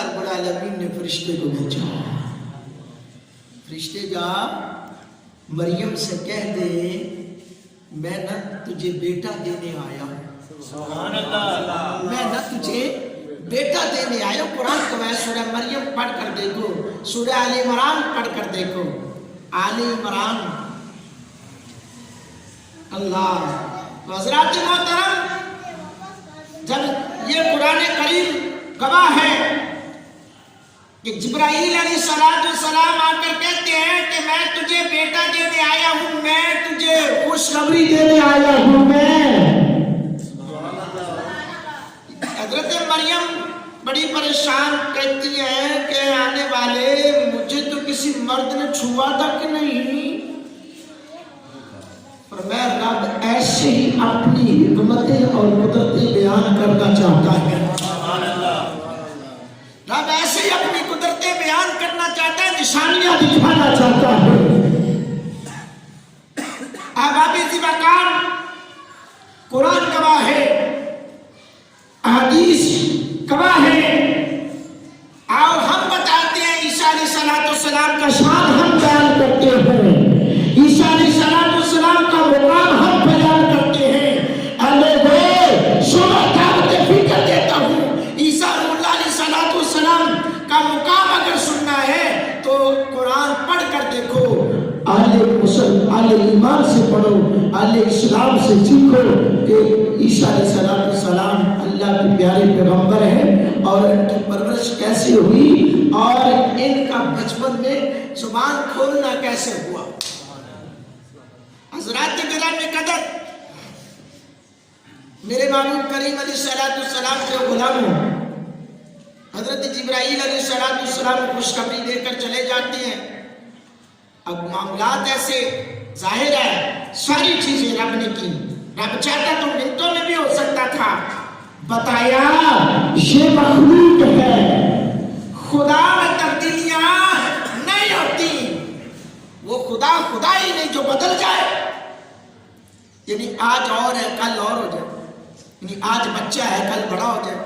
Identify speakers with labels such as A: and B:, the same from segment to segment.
A: رب العالمین نے فرشتے کو بھیجا، فرشتے جا مریم سے کہہ دے میں نہ تجھے بیٹا دینے آیا ہوں،
B: سبحان اللہ،
A: میں نہ تجھے بیٹا دینے آیا ہوں۔ قرآن کو میں سورہ مریم پڑھ کر دیکھو، سورہ آل عمران پڑھ کر دیکھو، آل عمران۔ اللہ حضرات محترم، جب یہ قرآن کریم گواہ ہے کہ جبرائیل علیہ السلام آ کر کہتے ہیں کہ میں تجھے بیٹا دینے آیا ہوں، میں تجھے خوشخبری دینے آیا ہوں۔ حضرت مریم بڑی پریشان کہتی ہے کہ آنے والے مجھے تو کسی مرد نے چھوا تھا کہ نہیں، اور میں رب ایسے ہی اپنی حکمتیں اور قدرتیں بیان کرنا چاہتا ہے، رب ایسے ہی اپنی قدرتیں بیان کرنا چاہتا ہے، نشانیاں دکھانا چاہتا ہے۔ احباب ذوالفقار، قرآن گواہ ہے، احادیث گواہ ہے، اور ہم بتاتے ہیں عیسیٰ علیہ السلام کا شان ہم بیان کرتے ہیں، عیسیٰ علیہ السلام کا مقام ہم بیان کرتے ہیں۔ شعبہ دعوت فکر دیتا ہوں، عیسیٰ علیہ السلام کا مقام اگر سننا ہے تو قرآن پڑھ کر دیکھو، اہل ایمان سے پڑھو، اہل اسلام سے سیکھو کہ عیسیٰ علیہ السلام اللہ کے پیارے پیغمبر ہیں، اور ان کی پرورش کیسے ہوئی اور ان کا بچپن میں زبان کھولنا کیسے ہوا۔ حضرات گرامی قدر، میرے محبوب کریم علیہ السلام کے غلاموں، حضرت جبرائیل علیہ السلام کو خوشخبری دے کر چلے جاتے ہیں۔ اب معاملات ایسے ظاہر ہے ساری چیزیں رب نے کی، رب چاہتا تو منٹوں میں بھی ہو سکتا تھا، بتایا یہ مخلوق ہے، خدا میں تبدیلیاں نہیں ہوتی، وہ خدا ہی نہیں جو بدل جائے، یعنی آج اور ہے کل اور ہو جائے، یعنی آج بچہ ہے کل بڑا ہو جائے۔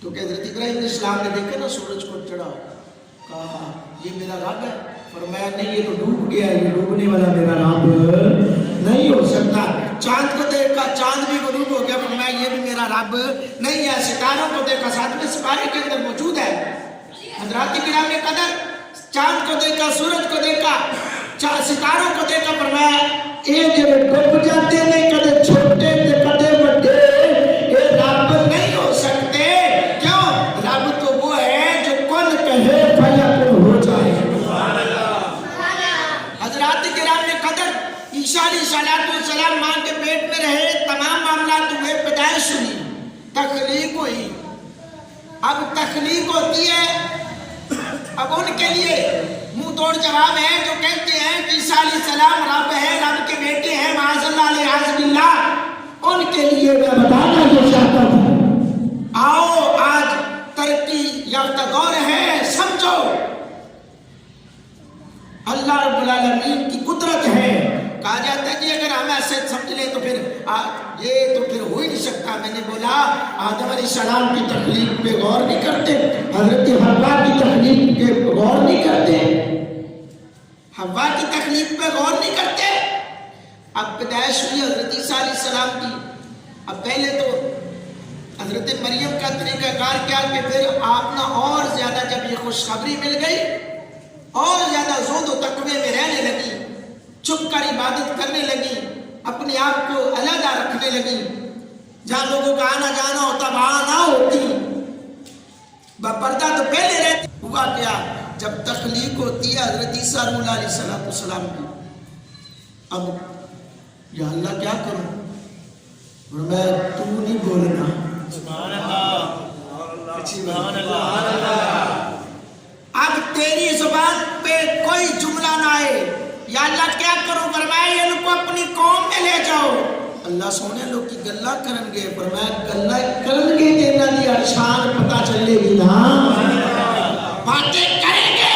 A: تو کہ حضرت ابراہیم علیہ السلام نے دیکھا نا سورج کو چڑھا، کہا یہ میرا رب ہے، فرمایا نہیں یہ تو ڈوب گیا، یہ ڈوبنے والا میرا رب نہیں ہو سکتا۔ چاند کو دیکھا، چاند بھی غروب ہو گیا، فرمایا یہ بھی میرا رب نہیں ہے۔ ستاروں کو دیکھا، ساتھ میں ستارے کے اندر موجود ہے۔ حضرات کرام قدر، چاند کو دیکھا، سورج کو دیکھا، ستاروں کو دیکھا، فرمایا یہ جو ڈوب جاتے ہیں کدے چھوٹے تے کدے بڑے، یہ رب نہیں ہو سکتے۔ کیوں؟ رب تو وہ ہے جو کن کہے فیکن ہو جائے۔ حضرات کرام قدر، عیسیٰ علیہ السلام ماں کے پیٹ میں رہے، تمام معاملات ہوئے، پیدائش ہوئی، تخلیق ہوئی۔ اب تخلیق ہوتی ہے، اب ان کے لیے منہ توڑ جواب ہے جو کہتے ہیں کہ عیسیٰ علیہ السلام رب ہے، رب کے بیٹے ہیں، معاذ اللہ علیہ باللہ۔ ان کے لیے میں بتانا یہ چاہتا ہوں، آؤ آج ترقی یافتہ دور ہے، سمجھو اللہ رب العالمین کی قدرت ہے۔ کہا جاتا ہے کہ اگر ہم ایسے سمجھ لیں تو پھر یہ تو پھر ہو ہی نہیں سکتا۔ میں نے بولا آدم علیہ السلام کی تخلیق پہ غور نہیں کرتے، حضرت حوا کی تخلیق پہ غور نہیں کرتے، حوا کی تخلیق پہ غور نہیں کرتے۔ اب پیدائش ہوئی حضرت عیسیٰ علیہ السلام کی، اب پہلے تو حضرت مریم کا طریقہ کار کیا کہ پھر آپ نے اور زیادہ جب یہ خوشخبری مل گئی اور زیادہ زود و تقوی میں رہنے لگی، چھپ کر عبادت کرنے لگی، اپنے آپ کو علیحدہ رکھنے لگی، جہاں لوگوں کا آنا جانا ہوتا وہاں نہ ہوتی، پردہ تو پہلے رہتی۔ ہوا کیا جب تخلیق ہوتی ہے حضرت عیسیٰ علیہ السلام کی، اب یا اللہ کیا کروں، میں تو نہیں بولنا،
B: سبحان اللہ، سبحان اللہ،
A: اب تیری زبان پہ کوئی جملہ نہ آئے، یا اللہ کیا کروں، فرمایا ان کو اپنی قوم میں لے جاؤ۔ اللہ سونے لوگ کی گلہ کرن گے، فرمایا گلہ کرن گے کہ انہاں دی ارشان پتہ چلے گی نا، باتیں کریں گے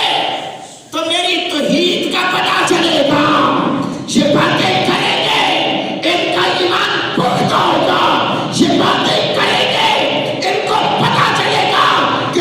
A: تو میری توحید کا پتہ چلے گا، یہ باتیں کریں گے ان کا ایمان پختہ ہوگا، یہ باتیں کریں گے ان کو پتہ چلے گا کہ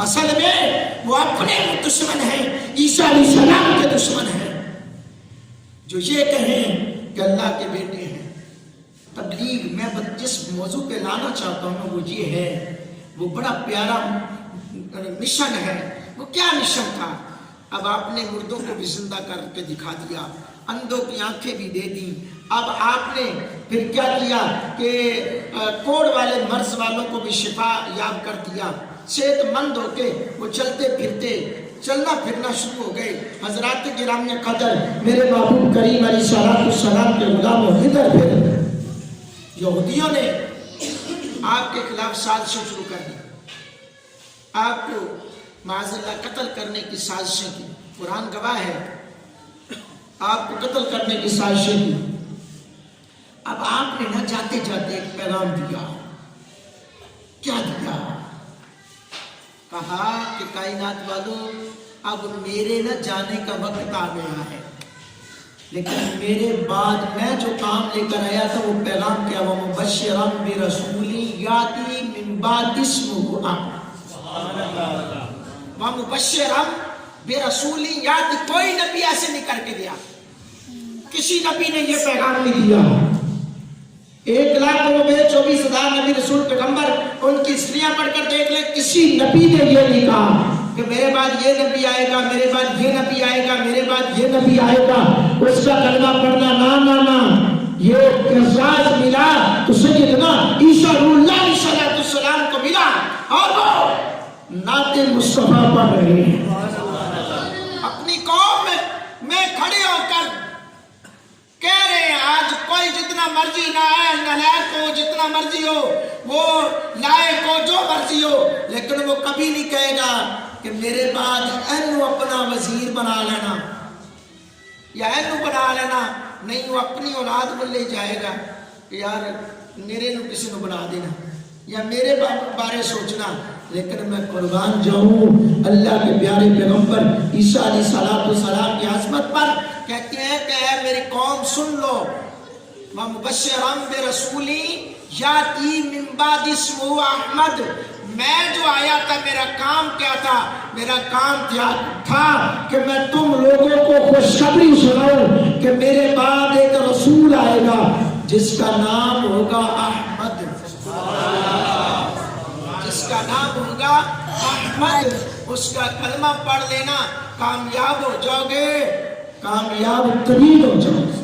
A: اصل میں وہ اپنے دشمن ہیں، عیسیٰ علیہ السلام کے دشمن ہیں جو یہ کہیں کہ اللہ کے بیٹے ہیں۔ تبلیغ میں جس موضوع پہ لانا چاہتا ہوں وہ یہ ہے، وہ بڑا پیارا مشن ہے۔ وہ کیا مشن تھا؟ اب آپ نے مردوں کو بھی زندہ کر کے دکھا دیا، اندھوں کی آنکھیں بھی دے دی، اب آپ نے پھر کیا کیا کہ کوڑ والے مرض والوں کو بھی شفا یاب کر دیا، صحت مند ہو کے وہ چلتے پھرتے چلنا پھرنا شروع ہو گئے۔ حضرات گرامی قدر، میرے محبوب کریم علیہ السلام کے غلاموں، ادھر پھر یہودیوں نے آپ کے خلاف سازشیں شروع کر دی، آپ کو معاذ اللہ قتل کرنے کی سازشیں کی۔ قرآن گواہ ہے، آپ کو قتل کرنے کی سازشیں کی۔ اب آپ نے نہ جاتے جاتے ایک پیغام دیا۔ کیا دیا؟ کہا کہ کائنات والوں، اب میرے نہ جانے کا وقت آ گیا ہے، لیکن میرے بعد میں جو کام لے کر آیا تھا وہ پیغام کیا؟ وَمُبَشِّرًا بِرَسُولٍ يَأْتِي مِن بَعْدِهِ اسْمُهُ أَحْمَدُ۔ وَمُبَشِّرًا بِرَسُولٍ يَأْتِي، کوئی نبی ایسے نہیں کر کے دیا، کسی نبی نے یہ پیغام نہیں دیا۔ 1,24,000 نبی رسول پیغمبر، ان کی ہسٹریاں پڑھ کر دیکھ لیں، کسی نبی نے یہ نہیں کہا کہ میرے بعد یہ نبی آئے گا، میرے بعد یہ نبی آئے گا، میرے بعد یہ نبی آئے گا، اس کا کلمہ پڑھنا نہ یہ اعزاز ملا تو سیدنا عیسیٰ روح اللہ علیہ السلام کو ملا، اور وہ نعت مصطفیٰ پڑھ رہے ہیں۔ اپنی قوم میں کھڑے ہو کر کہہ رہے ہیں، آج کوئی جتنا مرضی نالائق ہو، جتنا مرضی ہو، وہ لائق ہو، جو مرضی ہو، لیکن وہ کبھی نہیں کہے گا کہ میرے بعد اینو اپنا وزیر بنا لینا یا اینو بنا لینا، نہیں، وہ اپنی اولاد میں لے جائے گا کہ یار میرے نو کسی نو بنا دینا یا میرے بارے سوچنا۔ لیکن میں قربان جاؤں اللہ کے پیارے پیغمبر عیسیٰ علیہ السلام کی عظمت پر، کہتے ہیں کہ اے میری قوم سن لو، وَمُبَشِّرًا بِرَسُولٍ يَأْتِي مِن بَعْدِهِ اسْمُهُ أَحْمَدُ، میں جو آیا تھا میرا کام کیا تھا؟ میرا کام تھا کہ میں تم لوگوں کو خوشخبری سناؤں کہ میرے بعد ایک رسول آئے گا جس کا نام ہوگا احمد، جس کا نام ہوگا احمد۔ اس کا کلمہ پڑھ لینا، کامیاب ہو جاؤ گے، کامیاب ترین ہو جاؤ گے۔